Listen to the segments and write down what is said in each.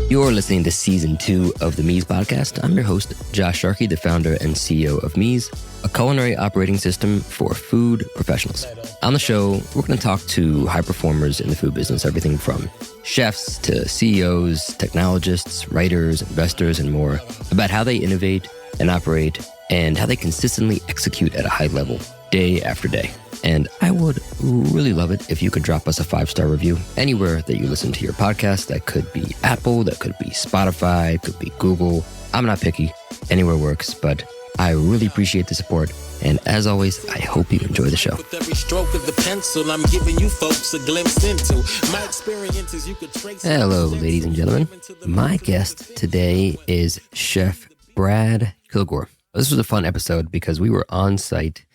You're listening to Season 2 of the Mies podcast. I'm your host, Josh Sharkey, the founder and CEO of Mies, a culinary operating system for food professionals. On the show, we're going to talk to high performers in the food business, everything from chefs to CEOs, technologists, writers, investors, and more, about how they innovate and operate and how they consistently execute at a high level day after day. And I would really love it if you could drop us a 5-star review anywhere that you listen to your podcast. That could be Apple, that could be Spotify, it could be Google. I'm not picky. Anywhere works, but I really appreciate the support. And as always, I hope you enjoy the show. With every stroke of the pencil, I'm giving you folks a glimpse into my experiences. You could trace. Hello, ladies and gentlemen. My guest today is Chef Brad Kilgore. This was a fun episode because we were on site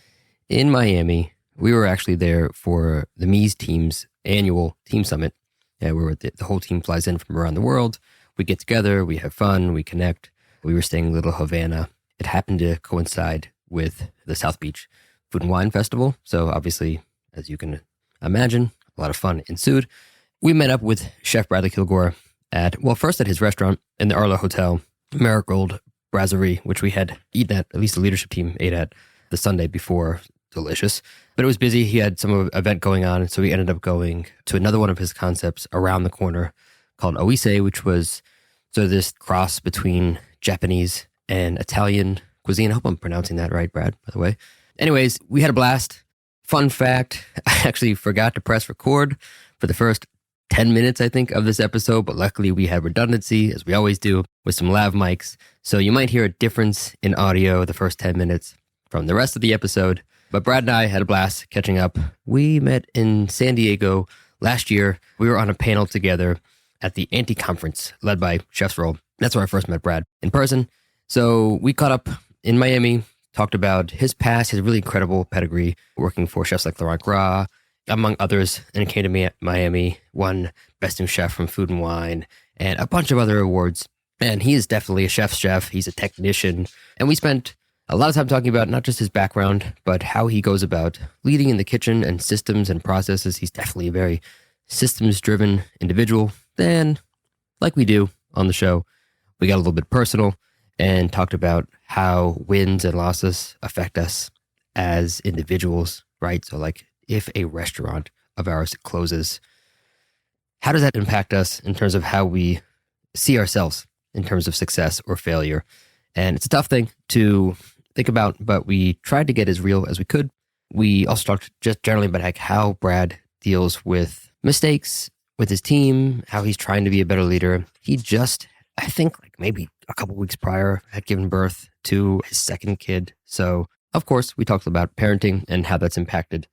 in Miami. We were actually there for the Mies team's annual team summit. Where the whole team flies in from around the world. We get together, we have fun, we connect. We were staying in Little Havana. It happened to coincide with the South Beach Food and Wine Festival. So obviously, as you can imagine, a lot of fun ensued. We met up with Chef Bradley Kilgore first at his restaurant in the Arlo Hotel, Marigold Brasserie, which we had eaten at least the leadership team ate at the Sunday before. Delicious. But it was busy. He had some event going on. So we ended up going to another one of his concepts around the corner called Oise, which was sort of this cross between Japanese and Italian cuisine. I hope I'm pronouncing that right, Brad, by the way. Anyways, we had a blast. Fun fact, I actually forgot to press record for the first 10 minutes, I think, of this episode. But luckily we had redundancy, as we always do, with some lav mics. So you might hear a difference in audio the first 10 minutes from the rest of the episode. But Brad and I had a blast catching up. We met in San Diego last year. We were on a panel together at the Anti-Conference led by Chef's Roll. That's where I first met Brad in person. So we caught up in Miami, talked about his past, his really incredible pedigree, working for chefs like Laurent Gras, among others. And he came to Miami, won Best New Chef from Food and Wine, and a bunch of other awards. And he is definitely a chef's chef. He's a technician. And we spent a lot of time talking about not just his background, but how he goes about leading in the kitchen and systems and processes. He's definitely a very systems-driven individual. Then, like we do on the show, we got a little bit personal and talked about how wins and losses affect us as individuals, right? So like if a restaurant of ours closes, how does that impact us in terms of how we see ourselves in terms of success or failure? And it's a tough thing to think about, but we tried to get as real as we could. We also talked just generally about like how Brad deals with mistakes with his team, how he's trying to be a better leader. He just, I think like maybe a couple weeks prior, had given birth to his second kid. So of course we talked about parenting and how that's impacted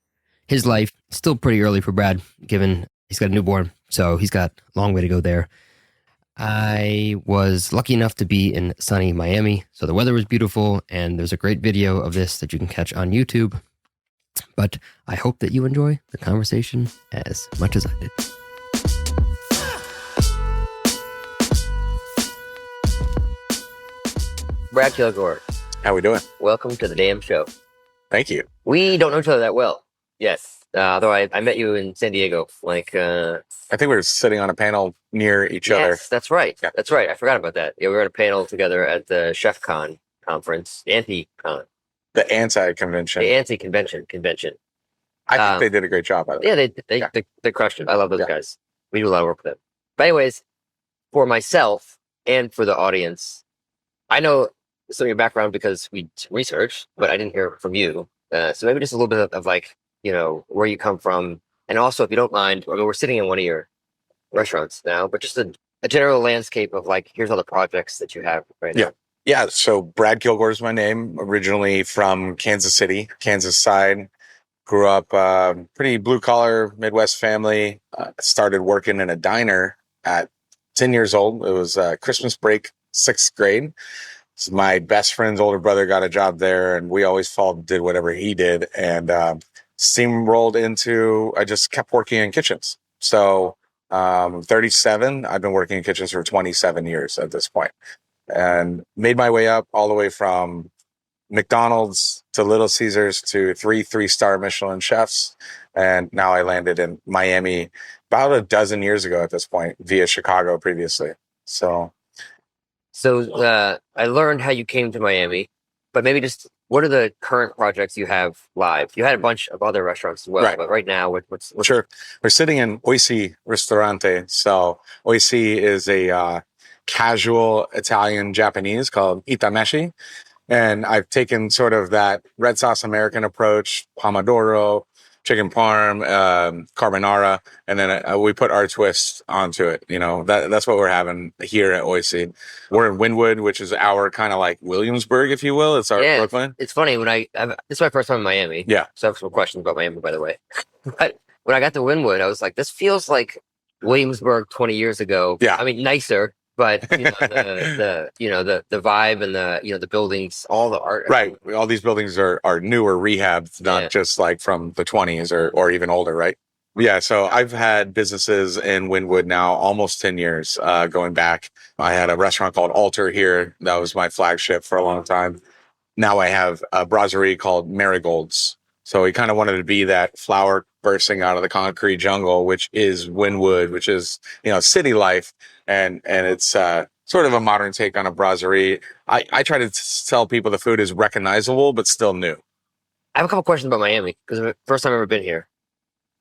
his life. Still pretty early for Brad, given he's got a newborn. So he's got a long way to go there. I was lucky enough to be in sunny Miami, so the weather was beautiful, and there's a great video of this that you can catch on YouTube. But I hope that you enjoy the conversation as much as I did. Brad Kilgore. How we doing? Welcome to the damn show. Thank you. We don't know each other that well. Yes. Although I met you in San Diego, I think we were sitting on a panel near each other. Yes, that's right. Yeah. That's right. I forgot about that. Yeah, we were at a panel together at the ChefCon conference, Anti-Con. The anti-convention. The anti-convention. I think they did a great job. By the way. Yeah, they crushed it. I love those guys. We do a lot of work with them. But anyways, for myself and for the audience, I know some of your background because we researched, but I didn't hear from you. So maybe just a little bit of like, you know, where you come from. And also, if you don't mind, we're sitting in one of your restaurants now, but just a general landscape of like, here's all the projects that you have right now. Yeah. So Brad Kilgore is my name, originally from Kansas City, Kansas side. Grew up pretty blue collar Midwest family. Started working in a diner at 10 years old. It was Christmas break, 6th grade. So my best friend's older brother got a job there, and we always did whatever he did. And steamrolled into, I just kept working in kitchens. So 37, I've been working in kitchens for 27 years at this point, and made my way up all the way from McDonald's to Little Caesars to 3-star Michelin chefs. And now I landed in Miami about a dozen years ago at this point, via Chicago previously. So I learned how you came to Miami, but maybe just what are the current projects you have live? You had a bunch of other restaurants as well, right. but right now, what's Sure. We're sitting in Oisi Ristorante. So Oisi is a casual Italian Japanese called itameshi. And I've taken sort of that red sauce American approach, pomodoro, chicken parm, carbonara, and then we put our twist onto it. That's what we're having here at Oisi. We're in Wynwood, which is our kind of like Williamsburg, if you will. It's our Brooklyn. It's funny this is my first time in Miami. Yeah. So I have some questions about Miami, by the way. But when I got to Wynwood, I was like, this feels like Williamsburg 20 years ago. Yeah. I mean, nicer. But the vibe and the buildings, all the art. Right. All these buildings are newer rehabbed, not just like from the 20s or even older, right? Yeah. So I've had businesses in Wynwood now almost 10 years going back. I had a restaurant called Altar here. That was my flagship for a long time. Now I have a brasserie called Marigolds. So we kind of wanted to be that flower bursting out of the concrete jungle, which is Wynwood, which is, city life. And it's sort of a modern take on a brasserie. I try to tell people the food is recognizable, but still new. I have a couple questions about Miami because it's the first time I've ever been here.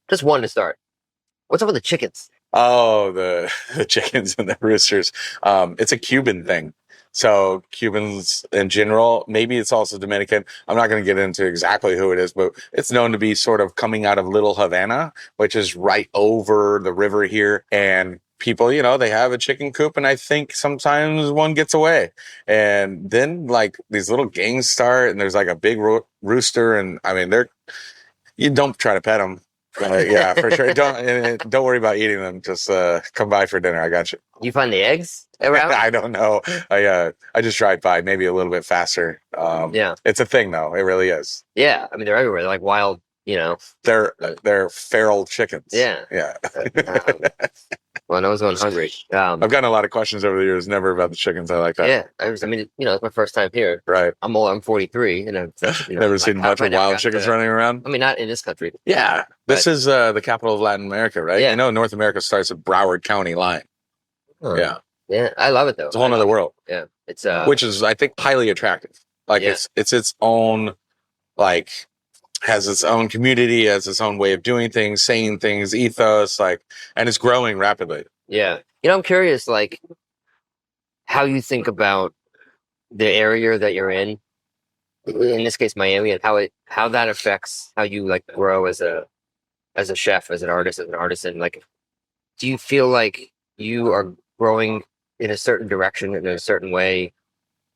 Just one to start. What's up with the chickens? Oh, the chickens and the roosters. It's a Cuban thing. So Cubans in general, maybe it's also Dominican. I'm not going to get into exactly who it is, but it's known to be sort of coming out of Little Havana, which is right over the river here. And people, they have a chicken coop, and I think sometimes one gets away. And then like these little gangs start, and there's like a big rooster. And I mean, you don't try to pet them. Yeah, for sure. Don't worry about eating them. Just come by for dinner. I got you. You find the eggs around? I don't know. I just drive by, maybe a little bit faster. Yeah, it's a thing though. It really is. Yeah, I mean they're everywhere. They're like wild. They're feral chickens. Yeah. Well, I was going hungry. I've gotten a lot of questions over the years, never about the chickens. I like that. Yeah, it's my first time here. Right. I'm old. I'm 43, and I've never seen much of wild chickens running around. I mean, not in this country. Yeah, this is the capital of Latin America, right? Yeah. North America starts at Broward County line. Huh. Yeah, I love it though. It's a whole other world. Yeah, it's which is I think highly attractive. Like it's its own has its own community, has its own way of doing things, saying things, ethos, and it's growing rapidly. Yeah. I'm curious, how you think about the area that you're in this case, Miami, and how that affects how you grow as a chef, as an artist, as an artisan. Do you feel like you are growing in a certain direction, in a certain way,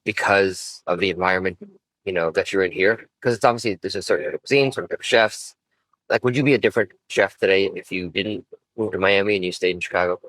because of the environment, that you're in here? Because it's obviously there's a certain cuisine, certain type of chefs. Would you be a different chef today if you didn't move to Miami and you stayed in Chicago?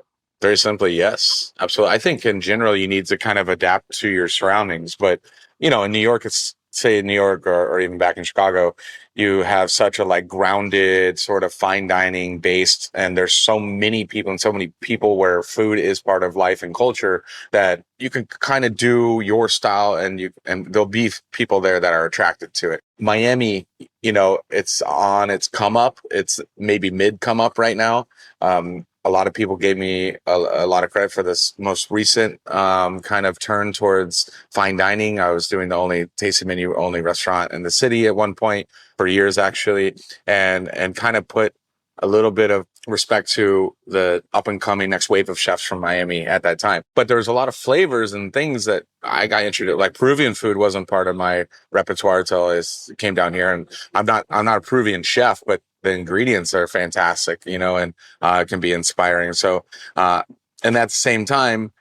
Very simply, yes, absolutely. I think in general you need to kind of adapt to your surroundings, but in New York, say in New York or even back in Chicago, you have such a grounded sort of fine dining based, and there's so many people where food is part of life and culture that you can kind of do your style, and there'll be people there that are attracted to it. Miami, it's on its come up. It's maybe mid come up right now. A lot of people gave me a lot of credit for this most recent kind of turn towards fine dining. I was doing the only tasting menu only restaurant in the city at one point for years, actually, and kind of put a little bit of respect to the up and coming next wave of chefs from Miami at that time. But there was a lot of flavors and things that I got introduced. Like Peruvian food wasn't part of my repertoire until I came down here. And I'm not a Peruvian chef, but the ingredients are fantastic, and can be inspiring. So, and at the same time,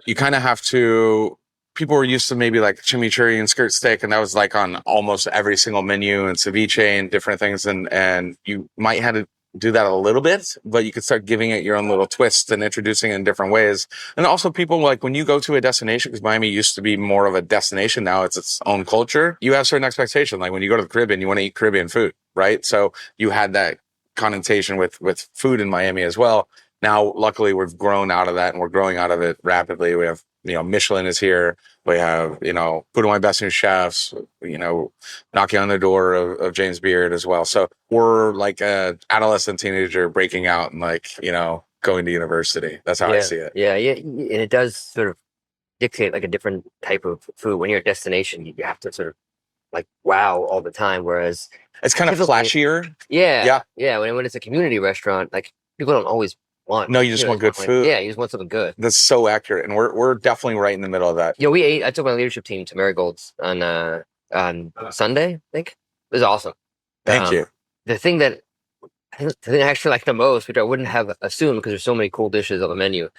you kind of have to. People were used to maybe chimichurri and skirt steak, and that was on almost every single menu, and ceviche and different things, and you might have to do that a little bit, but you could start giving it your own little twist and introducing it in different ways. And also people when you go to a destination, because Miami used to be more of a destination, now it's its own culture, you have certain expectations. When you go to the Caribbean, you want to eat Caribbean food, right? So you had that connotation with food in Miami as well. Now, luckily, we've grown out of that, and we're growing out of it rapidly. We have, Michelin is here. We have, Food of My Best New Chefs, knocking on the door of James Beard as well. So we're like a adolescent teenager breaking out and going to university. That's how I see it. Yeah. And it does sort of dictate like a different type of food. When you're at destination, you have to sort of like wow all the time. Whereas it's kind of flashier. Yeah. When it's a community restaurant, like people don't always want. No, you just want good food. Yeah, you just want something good. That's so accurate, and we're definitely right in the middle of that. Yeah, we ate. I took my leadership team to Marigold's on Sunday. I think it was awesome. Thank you. The thing that I think I actually like the most, which I wouldn't have assumed because there's so many cool dishes on the menu,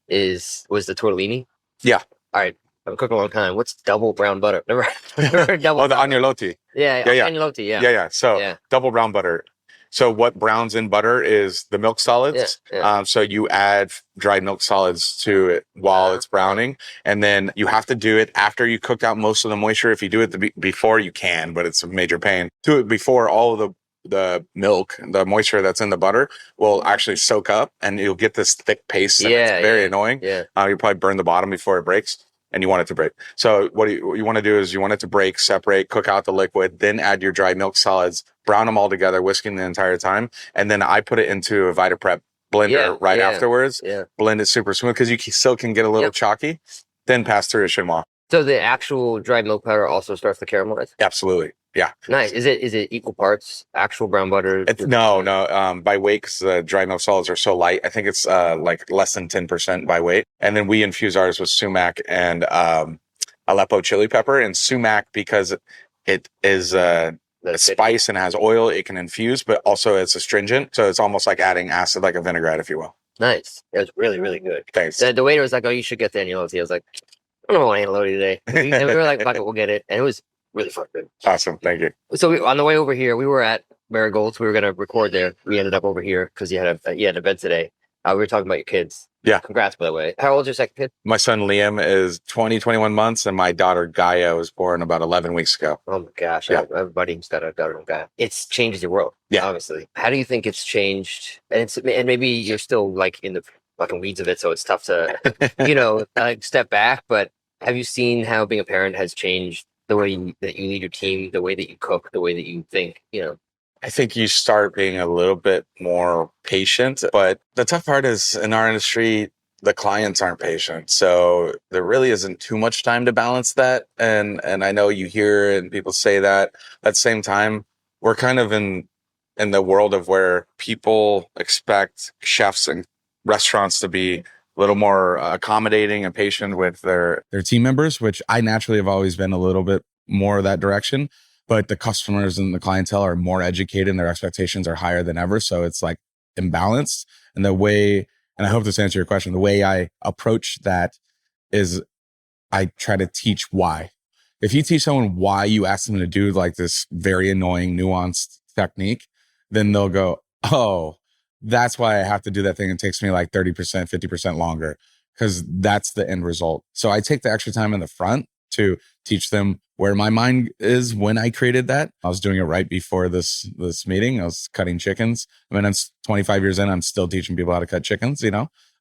was the tortellini. Yeah. All right. I've been cooking a long time. What's double brown butter? Never heard double. Oh, the agnolotti. Yeah. Agnolotti. Yeah. So double brown butter. So what browns in butter is the milk solids. So you add dried milk solids to it while it's browning. And then you have to do it after you cooked out most of the moisture. If you do it before, you can, but it's a major pain. Do it before all of the milk, the moisture that's in the butter will actually soak up and you'll get this thick paste. And it's very annoying. Yeah. You probably burn the bottom before it breaks. And you want it to break. So what you want to do is you want it to break, separate, cook out the liquid, then add your dry milk solids, brown them all together, whisking the entire time. And then I put it into a VitaPrep blender afterwards. Yeah. Blend it super smooth because you still can get a little chalky. Then pass through a chamois. So the actual dried milk powder also starts to caramelize? Absolutely. Yeah. Nice. Is it equal parts actual brown butter? No. By weight, because the dry milk solids are so light. I think it's like less than 10% by weight. And then we infuse ours with sumac and Aleppo chili pepper. And sumac, because it is a spice and has oil, it can infuse, but also it's astringent. So it's almost like adding acid, like a vinaigrette, if you will. Nice. It was really, really good. Thanks. The waiter was like, "Oh, you should get the agnolotti." I was like, "I don't want agnolotti today." And we were like, "Fuck it, we'll get it." And it was really fucking good. Awesome. Thank you. So on the way over here, we were at Marigold's. We were going to record there. We ended up over here because you had an event today. We were talking about your kids. Yeah. Congrats, by the way. How old is your second kid? My son Liam is 21 months, and my daughter Gaia was born about 11 weeks ago. Oh my gosh. Yeah. Everybody's got a daughter named Gaia. It's changed your world. Yeah. Obviously. How do you think it's changed? And maybe you're still like in the fucking weeds of it, so it's tough to, step back. But have you seen how being a parent has changed the way that you lead your team, the way that you cook, the way that you think, I think you start being a little bit more patient, but the tough part is in our industry, the clients aren't patient. So there really isn't too much time to balance that. And I know you hear and people say that. At the same time, we're kind of in the world of where people expect chefs and restaurants to be a little more accommodating and patient with their team members, which I naturally have always been a little bit more of that direction. But the customers and the clientele are more educated and their expectations are higher than ever. So it's like imbalanced. And and I hope this answers your question, the way I approach that is I try to teach why. If you teach someone why you ask them to do like this very annoying, nuanced technique, then they'll go, oh, that's why I have to do that thing. It takes me like 30%, 50% longer because that's the end result. So I take the extra time in the front to teach them where my mind is when I created that. I was doing it right before this meeting. I was cutting chickens. I mean, I'm 25 years in, I'm still teaching people how to cut chickens, I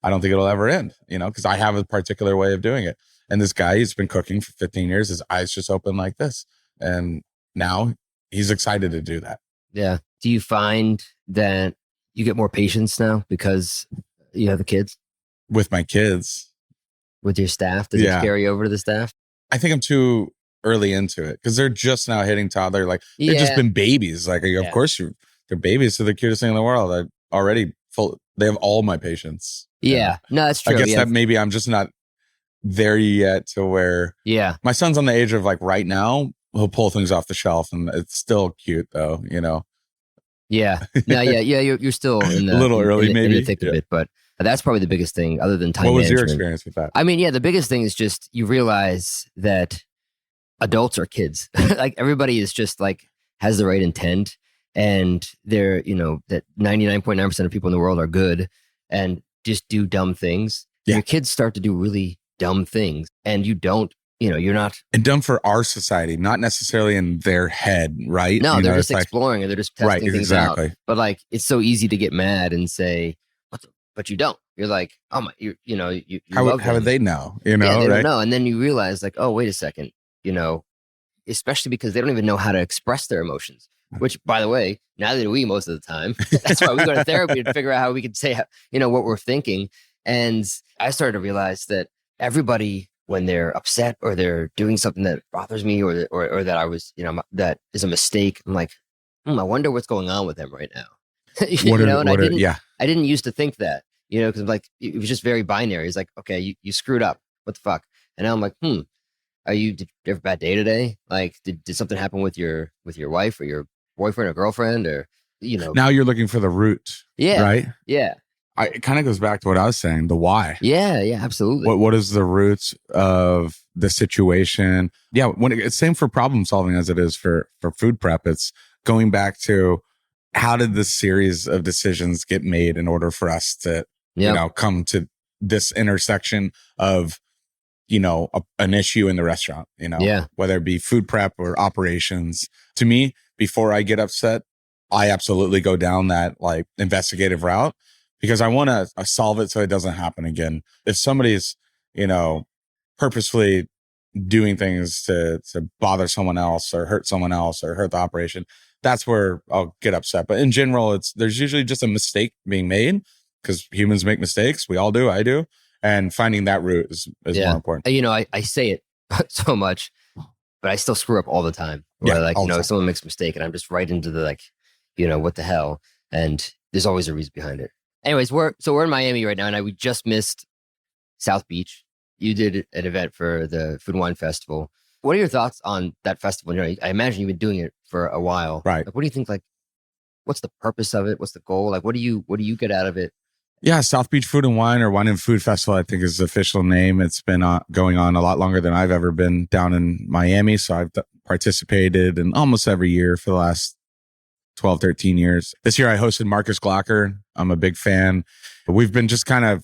don't think it'll ever end, because I have a particular way of doing it. And this guy, he's been cooking for 15 years. His eyes just open like this. And now he's excited to do that. Yeah. Do you find that you get more patience now because you have the kids? With my kids. With your staff? Does it carry over to the staff? I think I'm too early into it because they're just now hitting toddler. Like they've just been babies. Like, of course they're babies. So they're the cutest thing in the world. They have all my patience. Yeah. No, that's true. I guess that maybe I'm just not there yet to where my son's on the age of like right now, he'll pull things off the shelf and it's still cute though, Yeah. No, you're still in the, a little early, maybe in the thick of it, but that's probably the biggest thing other than time management. What was your experience with that? I mean, the biggest thing is just you realize that adults are kids. Like everybody is just like has the right intent and they're, that 99.9% of people in the world are good and just do dumb things. Yeah. Your kids start to do really dumb things and you don't, you're not. And dumb for our society, not necessarily in their head, right? No, they're just exploring and they're just testing things out. But like, it's so easy to get mad and say, but you don't. You're like, oh my, you how would they know? They right? don't know. And then you realize like, oh, wait a second, especially because they don't even know how to express their emotions. which, by the way, neither do we most of the time. That's why we go to therapy to figure out how we can say, what we're thinking. And I started to realize that everybody, when they're upset or they're doing something that bothers me or that I was, that is a mistake, I'm like, I wonder what's going on with them right now. I didn't used to think that, because like, it was just very binary. It's like, okay, you screwed up. What the fuck? And now I'm like, did you have a bad day today? Like, did something happen with your wife or your boyfriend or girlfriend or, Now you're looking for the root. Yeah. Right? Yeah. It kind of goes back to what I was saying, the why. Yeah, absolutely. What is the roots of the situation? Yeah, it's same for problem solving as it is for food prep. It's going back to how did this series of decisions get made in order for us to, come to this intersection of, an issue in the restaurant, whether it be food prep or operations. To me, before I get upset, I absolutely go down that like investigative route because I want to solve it so it doesn't happen again. If somebody's, purposefully doing things to bother someone else or hurt someone else or hurt the operation, that's where I'll get upset. But in general, there's usually just a mistake being made because humans make mistakes. We all do. I do. And finding that root is more important. I say it so much, but I still screw up all the time. Where someone makes a mistake and I'm just right into the what the hell? And there's always a reason behind it. Anyways, we're in Miami right now, and we just missed South Beach. You did an event for the Food and Wine Festival. What are your thoughts on that festival? I imagine you've been doing it for a while. Right. Like, what do you think? Like, what's the purpose of it? What's the goal? Like, what do you get out of it? Yeah, South Beach Food and Wine or Wine and Food Festival, I think is the official name. It's been going on a lot longer than I've ever been down in Miami. So I've participated in almost every year for the last 12, 13 years. This year I hosted Marcus Glocker. I'm a big fan. We've been just kind of,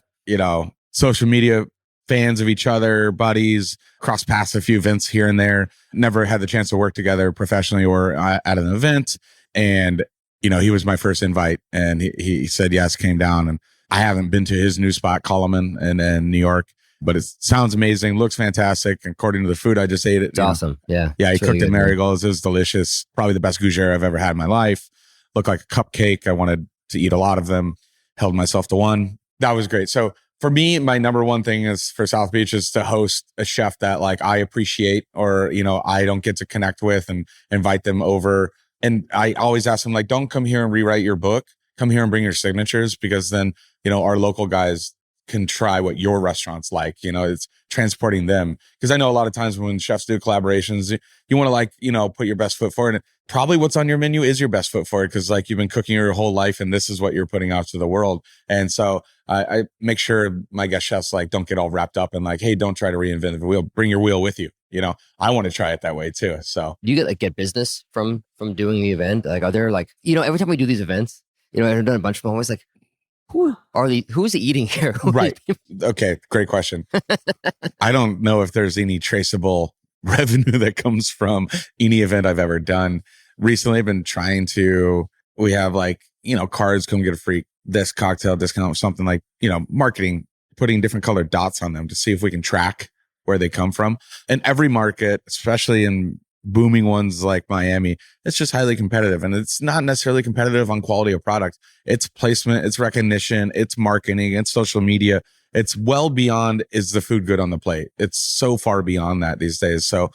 social media fans of each other, buddies, cross paths a few events here and there. Never had the chance to work together professionally or at an event. And, he was my first invite and he said yes, came down. And I haven't been to his new spot, Coleman, in New York, but it sounds amazing, looks fantastic. According to the food, I just ate it. It's awesome. Yeah. Yeah, he cooked the marigolds. It was delicious. Probably the best gougere I've ever had in my life. Looked like a cupcake. I wanted to eat a lot of them. Held myself to one. That was great. So for me, my number one thing is for South Beach is to host a chef that like I appreciate or, I don't get to connect with and invite them over. And I always ask them like, don't come here and rewrite your book. Come here and bring your signatures because then, our local guys can try what your restaurant's like. It's transporting them. Because I know a lot of times when chefs do collaborations, you want to put your best foot forward. And probably what's on your menu is your best foot forward because like you've been cooking your whole life and this is what you're putting out to the world. And so I make sure my guest chefs like don't get all wrapped up and like, hey, don't try to reinvent the wheel. Bring your wheel with you. I want to try it that way too. So do you get business from doing the event? Like, are there like, every time we do these events, I've done a bunch of them. I'm always like, who's eating here? Right. Okay. Great question. I don't know if there's any traceable revenue that comes from any event I've ever done. Recently, I've been we have like, cards, come get a free this cocktail discount or something like, marketing, putting different colored dots on them to see if we can track where they come from. And every market, especially in booming ones like Miami, it's just highly competitive. And it's not necessarily competitive on quality of product. It's placement, it's recognition, it's marketing, it's social media. It's well beyond, is the food good on the plate? It's so far beyond that these days. So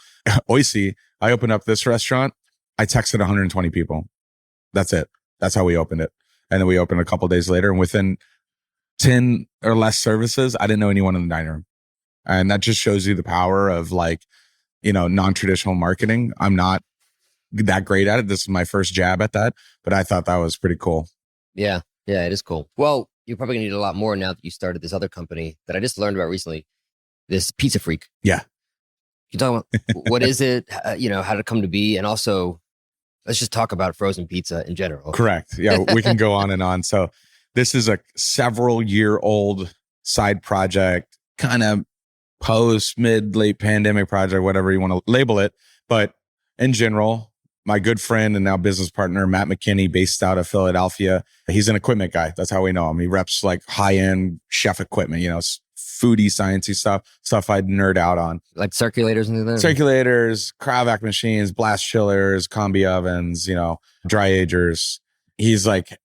Oisi, I opened up this restaurant. I texted 120 people. That's it. That's how we opened it. And then we opened a couple of days later. And within 10 or less services, I didn't know anyone in the dining room. And that just shows you the power of like, non-traditional marketing. I'm not that great at it. This is my first jab at that, but I thought that was pretty cool. Yeah. Yeah, it is cool. Well, you're probably gonna need a lot more now that you started this other company that I just learned about recently, this Pizza Freak. Yeah. You talk about what is it, how did it come to be? And also let's just talk about frozen pizza in general. Correct. Yeah, we can go on and on. So this is a several year old side project, kind of late pandemic project, whatever you want to label it. But in general, my good friend and now business partner, Matt McKinney, based out of Philadelphia, he's an equipment guy. That's how we know him. He reps like high end chef equipment, foodie, sciencey stuff I'd nerd out on. Like circulators and things? Circulators, cryovac machines, blast chillers, combi ovens, dry agers. He's like,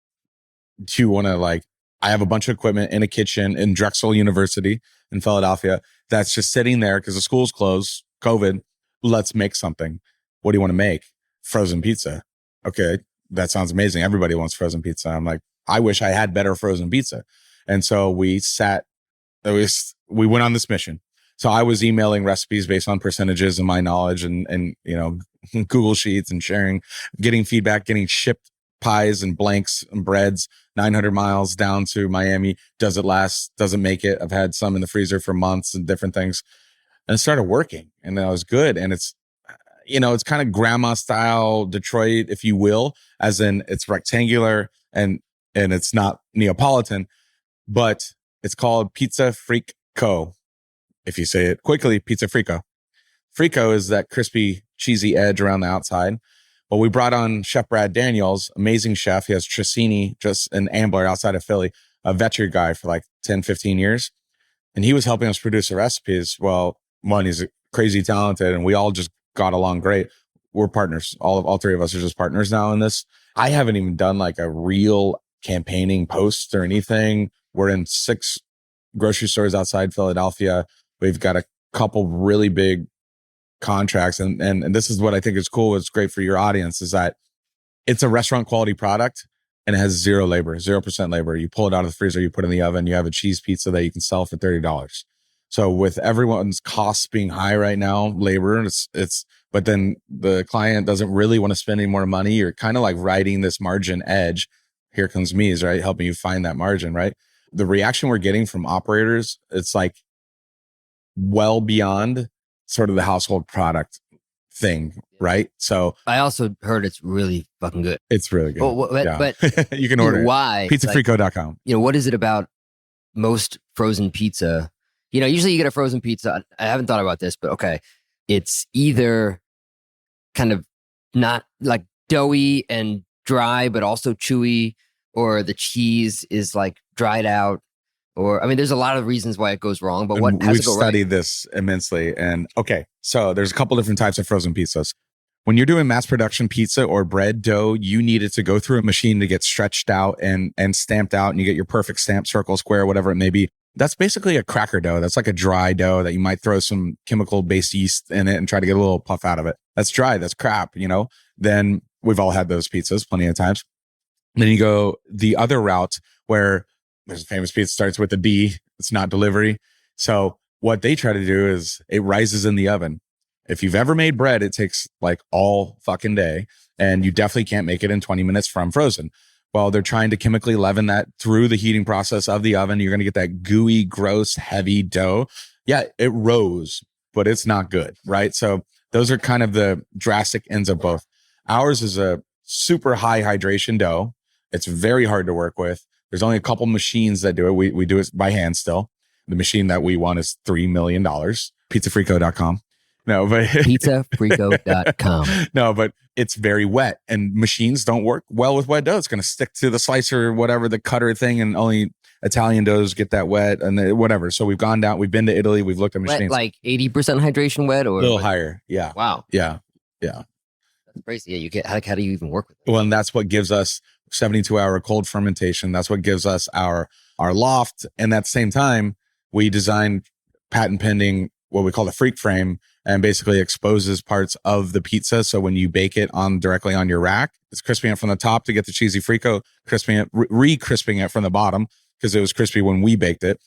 do you want to I have a bunch of equipment in a kitchen in Drexel University in Philadelphia that's just sitting there because the school's closed, COVID. Let's make something. What do you want to make? Frozen pizza. Okay, that sounds amazing. Everybody wants frozen pizza. I'm like, I wish I had better frozen pizza. And so we went on this mission. So I was emailing recipes based on percentages and my knowledge and Google Sheets and sharing, getting feedback, getting shipped pies and blanks and breads 900 miles down to Miami. Does it last? Doesn't make it. I've had some in the freezer for months and different things. And it started working and that was good. And it's kind of grandma style Detroit, if you will, as in it's rectangular and it's not Neapolitan, but it's called Pizza Freak Co. If you say it quickly, Pizza Frico. Frico is that crispy, cheesy edge around the outside. Well, we brought on Chef Brad Daniels, amazing chef. He has Tricini, just an Ambler outside of Philly, a veteran guy for 10, 15 years. And he was helping us produce the recipes. Well, one, he's crazy talented and we all just got along great. We're partners. All three of us are just partners now in this. I haven't even done a real campaigning post or anything. We're in 6 grocery stores outside Philadelphia. We've got a couple really big contracts. And this is what I think is cool. It's great for your audience is that it's a restaurant quality product and it has 0% labor. You pull it out of the freezer, you put it in the oven, you have a cheese pizza that you can sell for $30. So with everyone's costs being high right now, labor, but then the client doesn't really want to spend any more money. You're kind of riding this margin edge. Here comes Mies, right? Helping you find that margin, right? The reaction we're getting from operators, it's well beyond sort of the household product thing, right? So I also heard it's really fucking good. It's really good. But you can order why? Pizzafrico.com. What is it about most frozen pizza? Usually you get a frozen pizza. I haven't thought about this, but okay. It's either kind of not doughy and dry, but also chewy, or the cheese is dried out. Or, there's a lot of reasons why it goes wrong, but what has to go right? We've studied this immensely. And okay, so there's a couple different types of frozen pizzas. When you're doing mass production pizza or bread dough, you need it to go through a machine to get stretched out and stamped out, and you get your perfect stamp, circle, square, whatever it may be. That's basically a cracker dough. That's like a dry dough that you might throw some chemical-based yeast in it and try to get a little puff out of it. That's dry. That's crap, Then we've all had those pizzas plenty of times. Then you go the other route where there's a famous pizza starts with a D. It's not delivery. So what they try to do is it rises in the oven. If you've ever made bread, it takes all fucking day, and you definitely can't make it in 20 minutes from frozen. Well, they're trying to chemically leaven that through the heating process of the oven. You're going to get that gooey, gross, heavy dough. Yeah, it rose, but it's not good, right? So those are kind of the drastic ends of both. Ours is a super high hydration dough. It's very hard to work with. There's only a couple machines that do it. We do it by hand still. The machine that we want is $3 million. Pizzafrico.com. No, but pizzafrico.com. No, but it's very wet and machines don't work well with wet dough. It's going to stick to the slicer or whatever, the cutter thing, and only Italian doughs get that wet and whatever. So we've gone down, we've been to Italy, we've looked at machines. 80% hydration wet or a little higher. Yeah. Wow. Yeah. That's crazy. Yeah. You get, how do you even work with it? Well, and that's what gives us 72-hour cold fermentation. That's what gives us our loft. And at the same time, we designed patent pending what we call the freak frame, and basically exposes parts of the pizza. So when you bake it directly on your rack, it's crisping it from the top to get the cheesy frico, crisping it, re-crisping it from the bottom because it was crispy when we baked it.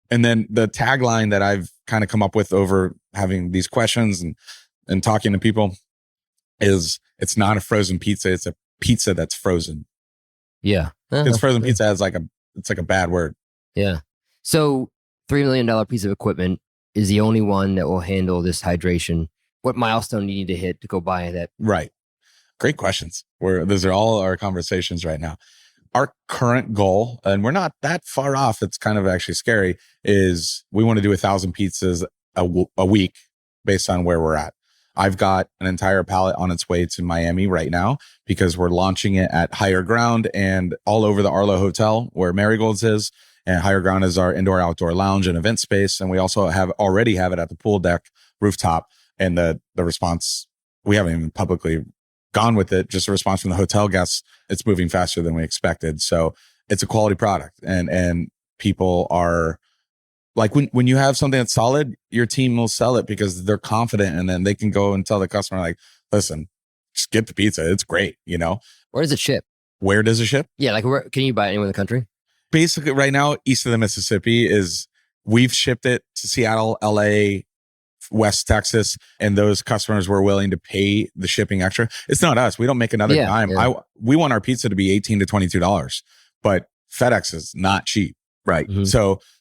And then the tagline that I've kind of come up with over having these questions and talking to people is, it's not a frozen pizza. It's a pizza that's frozen. Yeah. Because frozen pizza has it's like a bad word. Yeah. So $3 million piece of equipment is the only one that will handle this hydration. What milestone do you need to hit to go buy that? Right. Great questions. Those are all our conversations right now. Our current goal, and we're not that far off, it's kind of actually scary, is we want to do 1,000 pizzas a week based on where we're at. I've got an entire pallet on its way to Miami right now because we're launching it at Higher Ground and all over the Arlo Hotel where Marigold's is. And Higher Ground is our indoor outdoor lounge and event space. And we also already have it at the pool deck rooftop. And the response, we haven't even publicly gone with it, just a response from the hotel guests. It's moving faster than we expected. So it's a quality product, and people are like, when you have something that's solid, your team will sell it because they're confident, and then they can go and tell the customer, like, listen, just get the pizza. It's great. Where does it ship? Where does it ship? Yeah. Like, where can you buy it anywhere in the country? Basically right now, east of the Mississippi we've shipped it to Seattle, LA, West Texas, and those customers were willing to pay the shipping extra. It's not us. We don't make another dime. Yeah. We want our pizza to be $18 to $22, but FedEx is not cheap. Right. Mm-hmm.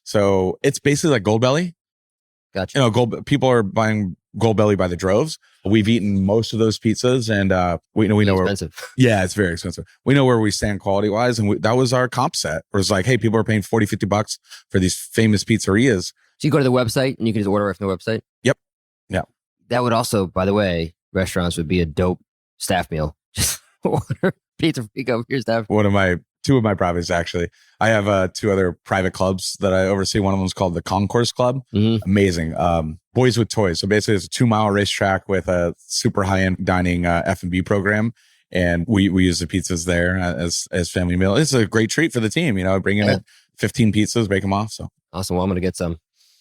So it's basically like Goldbelly. Gotcha. People are buying Goldbelly by the droves. We've eaten most of those pizzas, and we know where. Expensive. Yeah, it's very expensive. We know where we stand quality wise, and that was our comp set. It was like, hey, people are paying $40, $50 for these famous pizzerias. So you go to the website and you can just order it from the website? Yep. Yeah. That would also, by the way, restaurants would be a dope staff meal. Just order pizza for your staff. Two of my properties, actually. I have 2 other private clubs that I oversee. One of them is called the Concourse Club. Mm-hmm. Amazing. Boys with Toys. So basically it's a 2-mile racetrack with a super high-end dining F&B program. And we use the pizzas there as family meal. It's a great treat for the team. Bring in 15 pizzas, bake them off. So awesome. Well, I'm going to get some.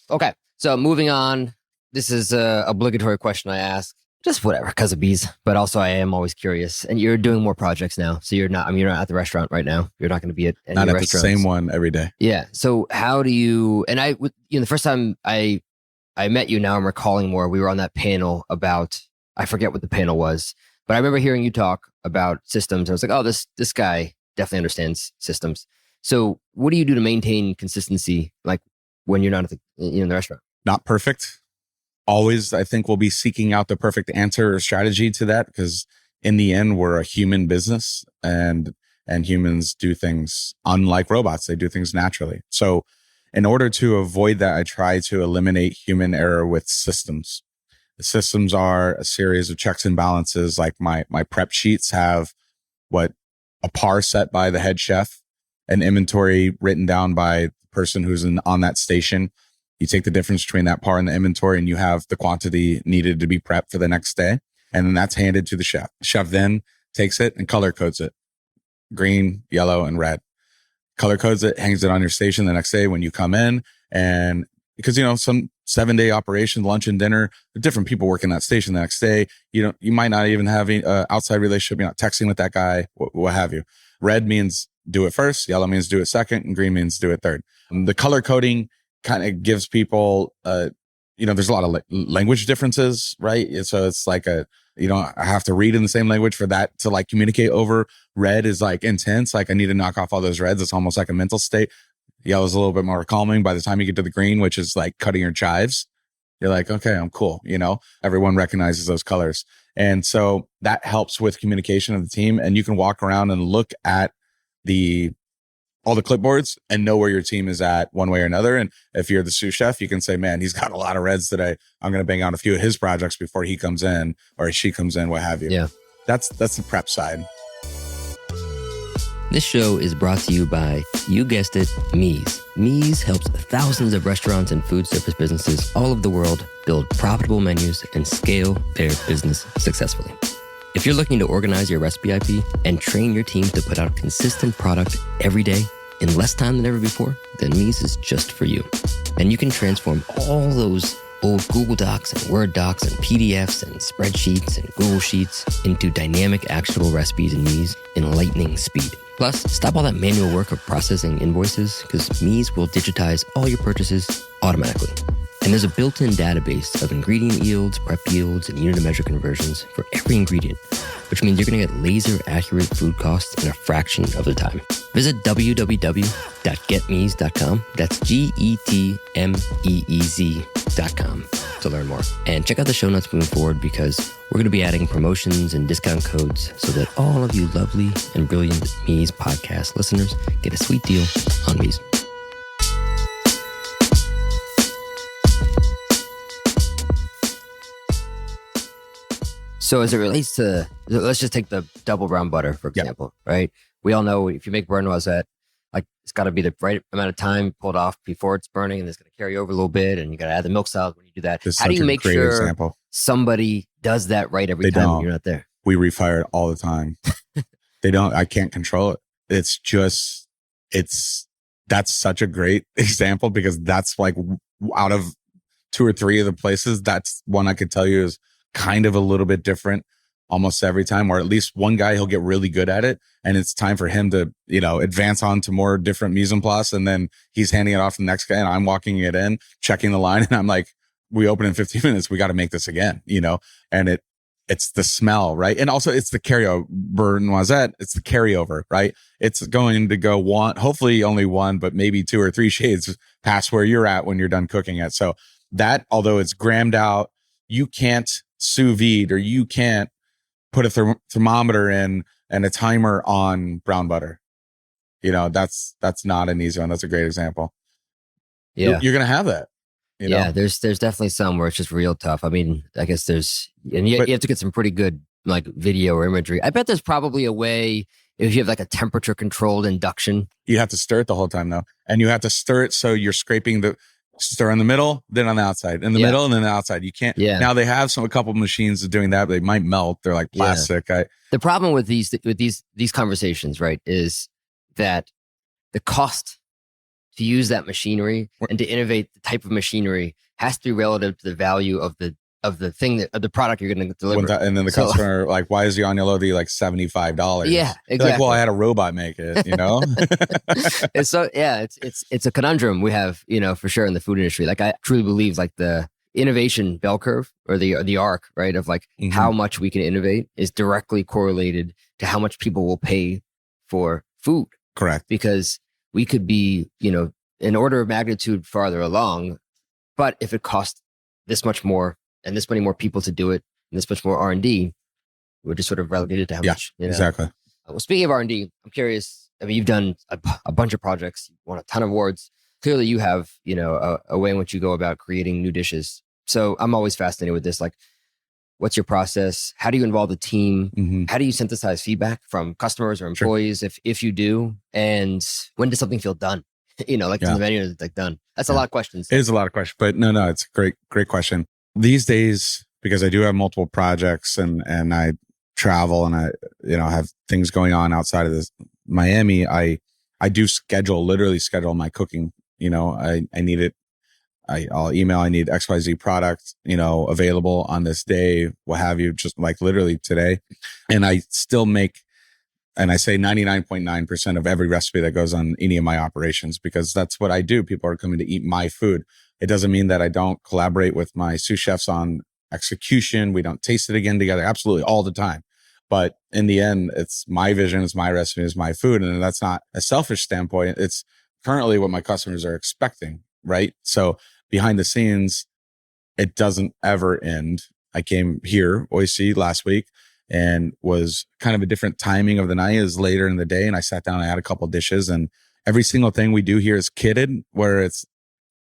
Okay. So moving on. This is a obligatory question I ask. Just whatever, because of bees. But also I am always curious. And you're doing more projects now. So you're not at the restaurant right now. You're not going to be at any not at restaurants. The same one every day. Yeah. So how do you, and the first time I met you, now I'm recalling more, we were on that panel about, I forget what the panel was, but I remember hearing you talk about systems. I was like, oh, this guy definitely understands systems. So what do you do to maintain consistency? Like when you're not at the restaurant? Not perfect. Always, I think we'll be seeking out the perfect answer or strategy to that, because in the end, we're a human business, and humans do things unlike robots. They do things naturally. So in order to avoid that, I try to eliminate human error with systems. The systems are a series of checks and balances. Like my prep sheets have a par set by the head chef, an inventory written down by the person who's on that station. You take the difference between that par and the inventory, and you have the quantity needed to be prepped for the next day. And then that's handed to the chef. The chef then takes it and color codes it. Green, yellow, and red. Color codes it, hangs it on your station the next day when you come in. And because, some 7-day operation, lunch and dinner, different people working that station the next day. You might not even have an outside relationship. You're not texting with that guy, what have you. Red means do it first. Yellow means do it second. And green means do it third. The color coding kind of gives people, there's a lot of language differences, right? So it's like I have to read in the same language for that to like communicate over. Red is like intense. Like I need to knock off all those reds. It's almost like a mental state. Yellow is a little bit more calming. By the time you get to the green, which is like cutting your chives, you're like, okay, I'm cool. Everyone recognizes those colors. And so that helps with communication of the team. And you can walk around and look at all the clipboards and know where your team is at one way or another. And if you're the sous chef, you can say, man, he's got a lot of reds today. I'm going to bang out a few of his projects before he comes in or she comes in, what have you. Yeah. That's the prep side. This show is brought to you by, you guessed it, Mies. Mies helps thousands of restaurants and food service businesses all over the world build profitable menus and scale their business successfully. If you're looking to organize your recipe IP and train your team to put out consistent product every day in less time than ever before, then Mies is just for you. And you can transform all those old Google Docs and Word docs and PDFs and spreadsheets and Google Sheets into dynamic, actionable recipes in Mies in lightning speed. Plus, stop all that manual work of processing invoices, because Mies will digitize all your purchases automatically. And there's a built-in database of ingredient yields, prep yields, and unit of measure conversions for every ingredient, which means you're going to get laser-accurate food costs in a fraction of the time. Visit www.getmeez.com. That's GETMEEZ.com to learn more. And check out the show notes moving forward, because we're going to be adding promotions and discount codes so that all of you lovely and brilliant Mies podcast listeners get a sweet deal on Mies. So as it relates to, let's just take the double brown butter, for example, right? We all know if you make beurre noisette, like it's got to be the right amount of time pulled off before it's burning, and it's going to carry over a little bit, and you got to add the milk solids when you do that. This is How do such you a make great sure example. somebody does that right every They time when don't. you're not there? We refire it all the time. They don't. I can't control it. It's just, that's such a great example, because that's like out of 2 or 3 of the places, that's one I could tell you is kind of a little bit different almost every time, or at least one guy, he'll get really good at it. And it's time for him to, advance on to more different mise en place. And then he's handing it off to the next guy, and I'm walking it in, checking the line. And I'm like, we open in 15 minutes. We got to make this again, and it's the smell, right? And also it's the carryover, noisette. It's the carryover, right? It's going to go hopefully only one, but maybe 2 or 3 shades past where you're at when you're done cooking it. So that, although it's grammed out, you can't sous vide, or you can't put a thermometer in and a timer on brown butter. That's not an easy one. That's a great example. Yeah. You're going to have that. Yeah, there's definitely some where it's just real tough. I mean, I guess you have to get some pretty good like video or imagery. I bet there's probably a way if you have like a temperature controlled induction. You have to stir it the whole time though. And you have to stir it so you're scraping stir in the middle, then on the outside, in the middle, and then the outside. You can't. Yeah. Now they have a couple of machines doing that, but they might melt. They're like plastic. Yeah. The problem with these conversations, right, is that the cost to use that machinery and to innovate the type of machinery has to be relative to the value of the product you're going to deliver. And then the customer, like, why is the agno lodi like $75? Yeah, exactly. Like, well, I had a robot make it, And so, yeah, it's a conundrum we have, for sure in the food industry. Like, I truly believe like the innovation bell curve or the arc, right, of like how much we can innovate is directly correlated to how much people will pay for food. Correct. Because we could be, an order of magnitude farther along, but if it costs this much more and this many more people to do it, and this much more R&D, we're just sort of relegated to how much. Exactly. Well, speaking of R&D, I'm curious. I mean, you've done a bunch of projects, you've won a ton of awards. Clearly, you have, a way in which you go about creating new dishes. So I'm always fascinated with this. Like, what's your process? How do you involve the team? Mm-hmm. How do you synthesize feedback from customers or employees, if you do? And when does something feel done? Like in the menu is like done. That's a lot of questions. It is a lot of questions, but no, it's a great question. These days, because I do have multiple projects and I travel and I, have things going on outside of this Miami, I do literally schedule my cooking. I need it. I'll email, I need XYZ product, available on this day, what have you, just like literally today. And I still make, and I say 99.9% of every recipe that goes on any of my operations, because that's what I do. People are coming to eat my food. It doesn't mean that I don't collaborate with my sous chefs on execution. We don't taste it again together. Absolutely. All the time. But in the end, it's my vision, it's my recipe, it's my food. And that's not a selfish standpoint. It's currently what my customers are expecting. Right. So behind the scenes, it doesn't ever end. I came here, OIC, last week, and was kind of a different timing of the night. It was later in the day, and I sat down, I had a couple of dishes, and every single thing we do here is kitted, where it's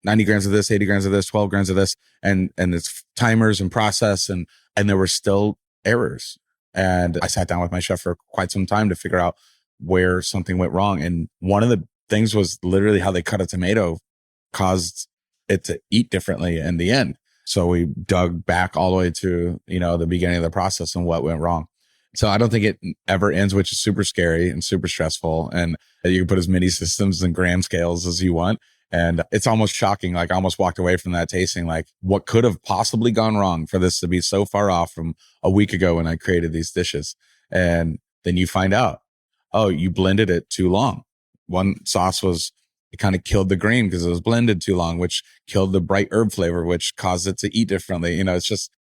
90 grams of this, 80 grams of this, 12 grams of this, and it's timers and process, and there were still errors. And I sat down with my chef for quite some time to figure out where something went wrong. And one of the things was literally how they cut a tomato caused it to eat differently in the end. So we dug back all the way to, the beginning of the process and what went wrong. So I don't think it ever ends, which is super scary and super stressful. And you can put as many systems and gram scales as you want. And it's almost shocking. Like, I almost walked away from that tasting, like, what could have possibly gone wrong for this to be so far off from a week ago when I created these dishes. And then you find out, oh, you blended it too long. One sauce it kind of killed the grain because it was blended too long, which killed the bright herb flavor, which caused it to eat differently.